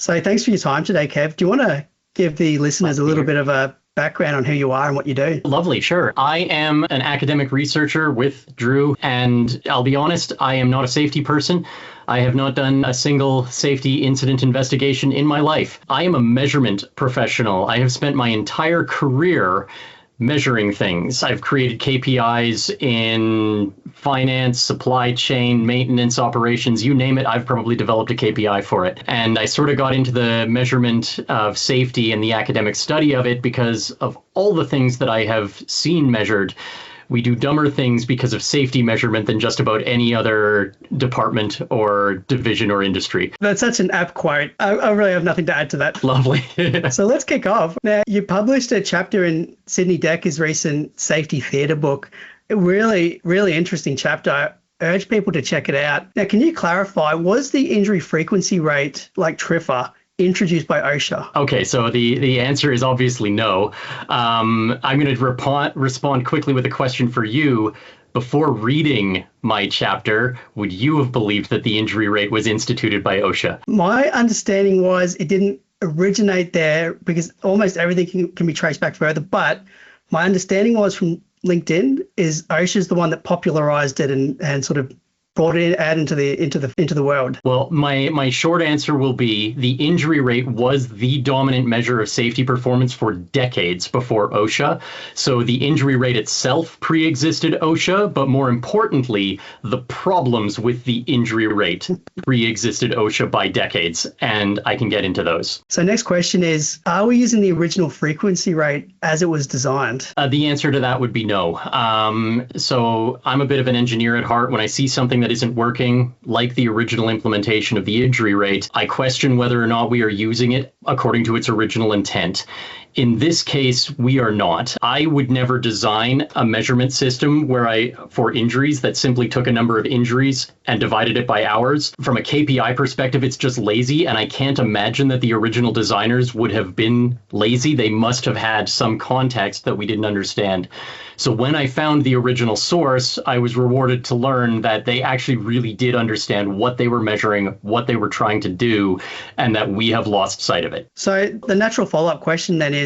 So thanks for your time today, Kev. Do you want to give the listeners a little bit of a background on who you are and what you do? Lovely, sure. I am an academic researcher with Drew, and I'll be honest, I am not a safety person. I have not done a single safety incident investigation in my life. I am a measurement professional. I have spent my entire career measuring things. I've created KPIs in finance, supply chain, maintenance, operations, you name it, I've probably developed a KPI for it. And I sort of got into the measurement of safety and the academic study of it because of all the things that I have seen measured. We do dumber things because of safety measurement than just about any other department or division or industry. That's such an apt quote. I really have nothing to add to that. Lovely. So let's kick off. Now, you published a chapter in Sydney Decker's recent safety theatre book. A really, really interesting chapter. I urge people to check it out. Now, can you clarify, was the injury frequency rate, like TRIFR, introduced by OSHA? Okay, so the answer is obviously no. I'm going to respond quickly with a question for you. Before reading my chapter, would you have believed that the injury rate was instituted by OSHA? My understanding was it didn't originate there because almost everything can be traced back further. But my understanding was from LinkedIn is OSHA's the one that popularized it and sort of brought it out into the world. Well, my short answer will be the injury rate was the dominant measure of safety performance for decades before OSHA. So the injury rate itself pre-existed OSHA, but more importantly, the problems with the injury rate pre-existed OSHA by decades, and I can get into those. So next question is, are we using the original frequency rate as it was designed? The answer to that would be no. So I'm a bit of an engineer at heart. When I see something that isn't working, like the original implementation of the injury rate, I question whether or not we are using it according to its original intent. In this case, we are not. I would never design a measurement system for injuries that simply took a number of injuries and divided it by hours. From a KPI perspective, it's just lazy, and I can't imagine that the original designers would have been lazy. They must have had some context that we didn't understand. So when I found the original source, I was rewarded to learn that they actually really did understand what they were measuring, what they were trying to do, and that we have lost sight of it. So the natural follow-up question then is,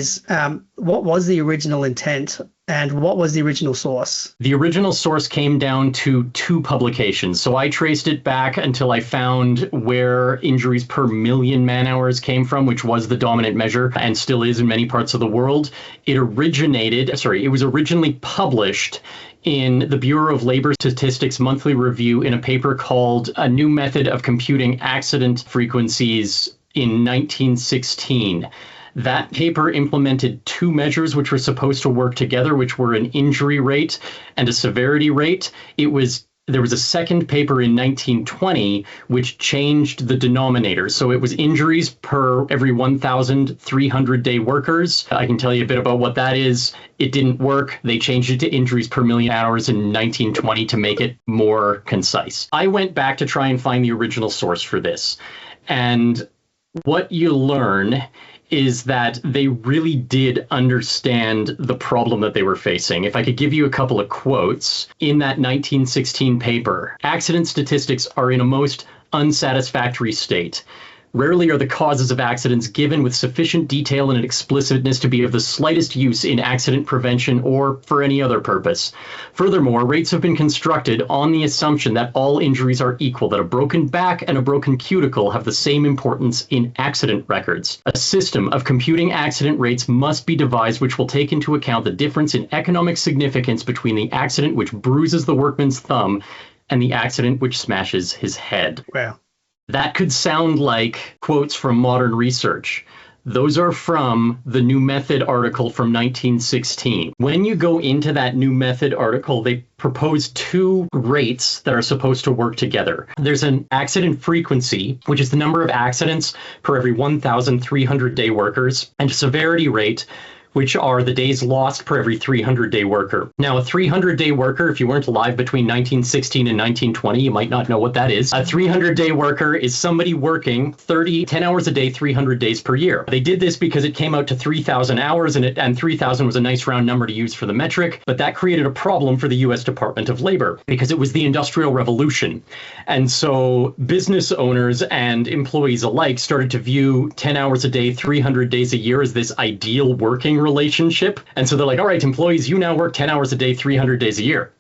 what was the original intent and what was the original source? The original source came down to 2 publications. So I traced it back until I found where injuries per million man-hours came from, which was the dominant measure and still is in many parts of the world. It was originally published in the Bureau of Labor Statistics monthly review in a paper called A New Method of Computing Accident Frequencies in 1916. That paper implemented 2 measures which were supposed to work together, which were an injury rate and a severity rate. There was a second paper in 1920 which changed the denominator. So it was injuries per every 1,300 day workers. I can tell you a bit about what that is. It didn't work. They changed it to injuries per million hours in 1920 to make it more concise. I went back to try and find the original source for this. And what you learn is that they really did understand the problem that they were facing. If I could give you a couple of quotes, in that 1916 paper, accident statistics are in a most unsatisfactory state. Rarely are the causes of accidents given with sufficient detail and explicitness to be of the slightest use in accident prevention or for any other purpose. Furthermore, rates have been constructed on the assumption that all injuries are equal, that a broken back and a broken cuticle have the same importance in accident records. A system of computing accident rates must be devised which will take into account the difference in economic significance between the accident which bruises the workman's thumb and the accident which smashes his head. Wow. That could sound like quotes from modern research. Those are from the New Method article from 1916. When you go into that New Method article, they propose 2 rates that are supposed to work together. There's an accident frequency, which is the number of accidents per every 1,300 day workers, and a severity rate, which are the days lost per every 300-day worker. Now, a 300-day worker, if you weren't alive between 1916 and 1920, you might not know what that is. A 300-day worker is somebody working 10 hours a day, 300 days per year. They did this because it came out to 3,000 hours, and 3,000 was a nice round number to use for the metric, but that created a problem for the U.S. Department of Labor because it was the Industrial Revolution. And so business owners and employees alike started to view 10 hours a day, 300 days a year as this ideal working relationship. And so they're like, all right, employees, you now work 10 hours a day, 300 days a year.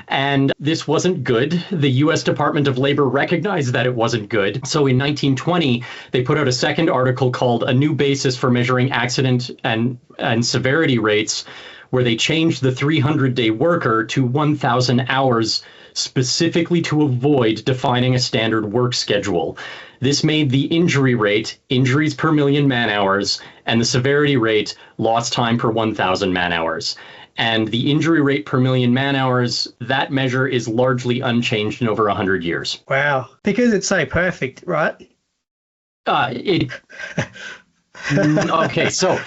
And this wasn't good. The U.S. Department of Labor recognized that it wasn't good. So in 1920, they put out a second article called A New Basis for Measuring Accident and Severity Rates, where they changed the 300-day worker to 1,000 hours specifically to avoid defining a standard work schedule. This made the injury rate, injuries per million man-hours, and the severity rate, lost time per 1,000 man-hours. And the injury rate per million man-hours, that measure is largely unchanged in over 100 years. Wow. Because it's so perfect, right? Okay, so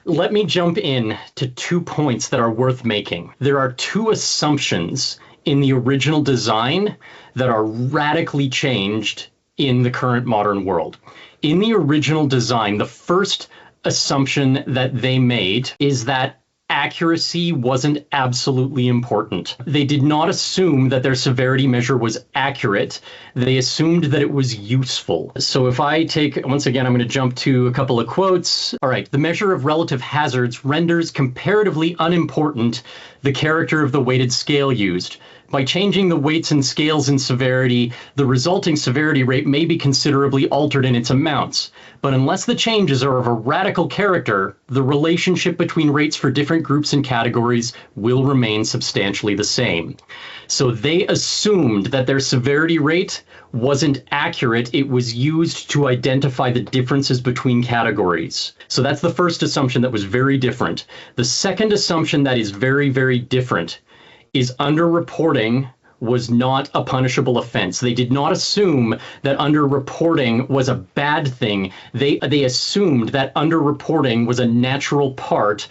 let me jump in to 2 points that are worth making. There are 2 assumptions in the original design that are radically changed in the current modern world. In the original design, the first assumption that they made is that accuracy wasn't absolutely important. They did not assume that their severity measure was accurate. They assumed that it was useful. So if I take, once again, I'm going to jump to a couple of quotes. All right, the measure of relative hazards renders comparatively unimportant the character of the weighted scale used. By changing the weights and scales in severity, the resulting severity rate may be considerably altered in its amounts. But unless the changes are of a radical character, the relationship between rates for different groups and categories will remain substantially the same. So they assumed that their severity rate wasn't accurate. It was used to identify the differences between categories. So that's the first assumption that was very different. The second assumption that is very, very different is underreporting was not a punishable offense. They did not assume that underreporting was a bad thing. They assumed that underreporting was a natural part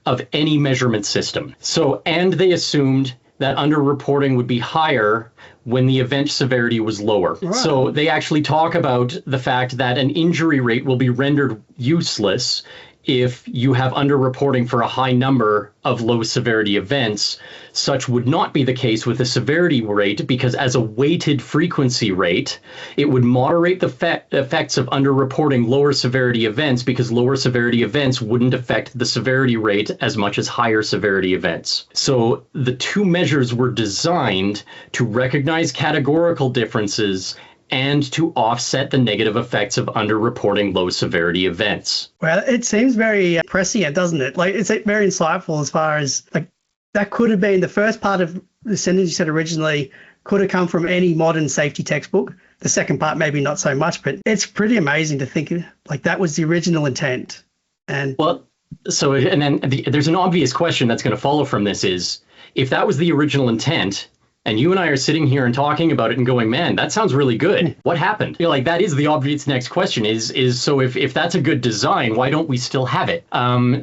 of any measurement system. So, and they assumed that underreporting would be higher when the event severity was lower. Right. So they actually talk about the fact that an injury rate will be rendered useless if you have underreporting for a high number of low severity events. Such would not be the case with the severity rate, because as a weighted frequency rate, it would moderate the effects of underreporting lower severity events, because lower severity events wouldn't affect the severity rate as much as higher severity events. So the 2 measures were designed to recognize categorical differences and to offset the negative effects of underreporting low severity events. Well, it seems very prescient, doesn't it? Like, it's very insightful as far as, like, that could have been the first part of the sentence you said originally could have come from any modern safety textbook. The second part, maybe not so much, but it's pretty amazing to think like that was the original intent. And well, so, and then there's an obvious question that's going to follow from this is, if that was the original intent, and you and I are sitting here and talking about it and going, man, that sounds really good. What happened? Like, that is the obvious next question is so if that's a good design, why don't we still have it?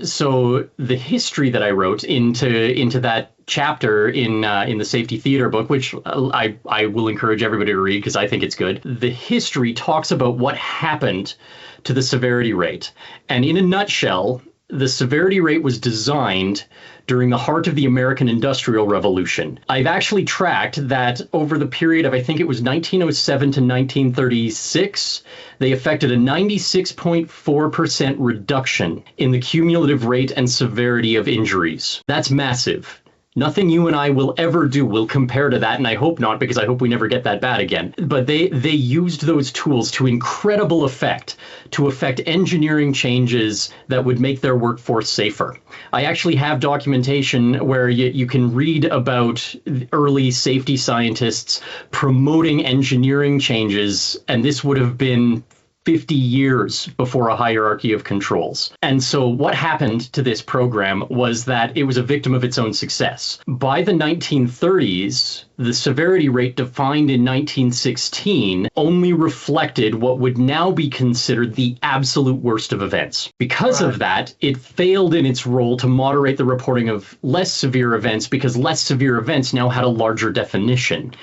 So the history that I wrote into that chapter in the Safety Theater book, which I will encourage everybody to read because I think it's good. The history talks about what happened to the severity rate. And in a nutshell, the severity rate was designed during the heart of the American Industrial Revolution. I've actually tracked that over the period of, I think it was 1907 to 1936, they affected a 96.4% reduction in the cumulative rate and severity of injuries. That's massive. Nothing you and I will ever do will compare to that, and I hope not, because I hope we never get that bad again. But they used those tools to incredible effect to affect engineering changes that would make their workforce safer. I actually have documentation where you can read about early safety scientists promoting engineering changes, and this would have been 50 years before a hierarchy of controls. And so what happened to this program was that it was a victim of its own success. By the 1930s, the severity rate defined in 1916 only reflected what would now be considered the absolute worst of events. Because of that, it failed in its role to moderate the reporting of less severe events because less severe events now had a larger definition.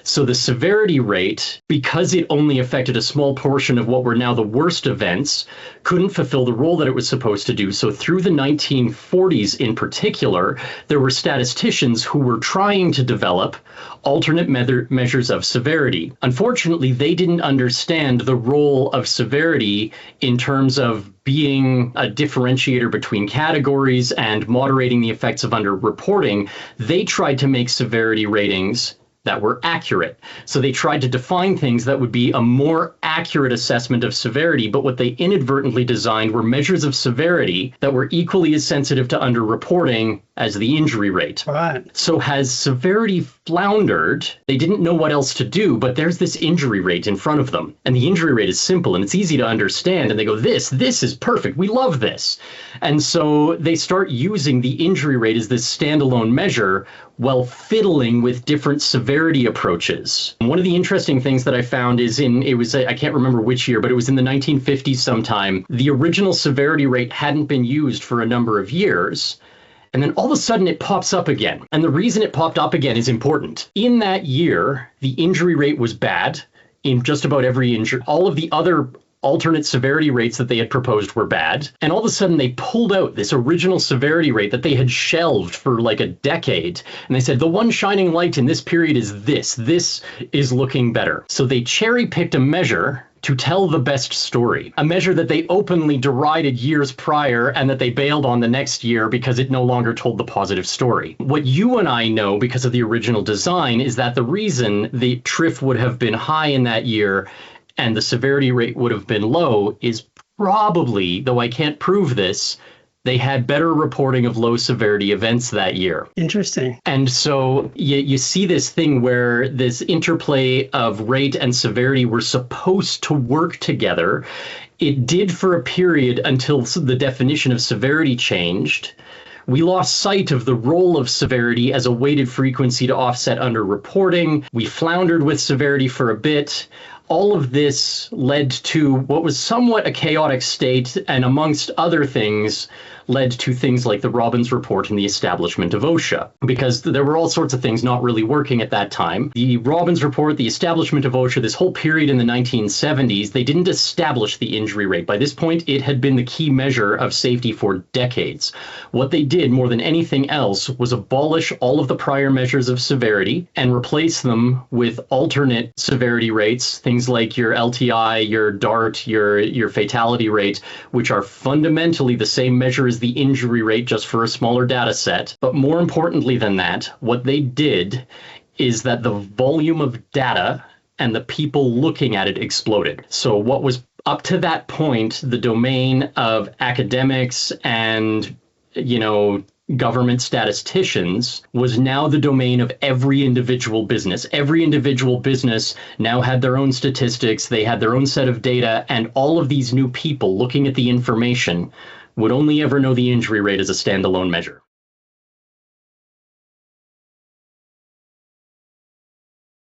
So the severity rate, because it only affected a small portion of what were now the worst events, couldn't fulfill the role that it was supposed to do. So through the 1940s in particular, there were statisticians who were trying to develop alternate measures of severity. Unfortunately, they didn't understand the role of severity in terms of being a differentiator between categories and moderating the effects of underreporting. They tried to make severity ratings that were accurate. So they tried to define things that would be a more accurate assessment of severity, but what they inadvertently designed were measures of severity that were equally as sensitive to underreporting as the injury rate. Right. So has severity floundered? They didn't know what else to do, but there's this injury rate in front of them. And the injury rate is simple and it's easy to understand. And they go, this is perfect. We love this. And so they start using the injury rate as this standalone measure while fiddling with different severity approaches. And one of the interesting things that I found is I can't remember which year, but it was in the 1950s sometime. The original severity rate hadn't been used for a number of years. And then all of a sudden it pops up again. And the reason it popped up again is important. In that year, the injury rate was bad in just about every injury. All of the other alternate severity rates that they had proposed were bad. And all of a sudden they pulled out this original severity rate that they had shelved for like a decade. And they said, the one shining light in this period is this. This is looking better. So they cherry picked a measure to tell the best story, a measure that they openly derided years prior and that they bailed on the next year because it no longer told the positive story. What you and I know because of the original design is that the reason the TRIF would have been high in that year and the severity rate would have been low is probably, though I can't prove this, they had better reporting of low severity events that year. Interesting. And so you see this thing where this interplay of rate and severity were supposed to work together. It did for a period until the definition of severity changed. We lost sight of the role of severity as a weighted frequency to offset underreporting. We floundered with severity for a bit. All of this led to what was somewhat a chaotic state, and amongst other things, led to things like the Robbins Report and the establishment of OSHA, because there were all sorts of things not really working at that time. The Robbins Report, the establishment of OSHA, this whole period in the 1970s, they didn't establish the injury rate. By this point, it had been the key measure of safety for decades. What they did more than anything else was abolish all of the prior measures of severity and replace them with alternate severity rates, things like your LTI, your DART, your fatality rate, which are fundamentally the same measure as the injury rate, just for a smaller data set. But more importantly than that, what they did is that the volume of data and the people looking at it exploded. So what was up to that point the domain of academics and, government statisticians was now the domain of every individual business. Every individual business now had their own statistics, they had their own set of data, and all of these new people looking at the information would only ever know the injury rate as a standalone measure.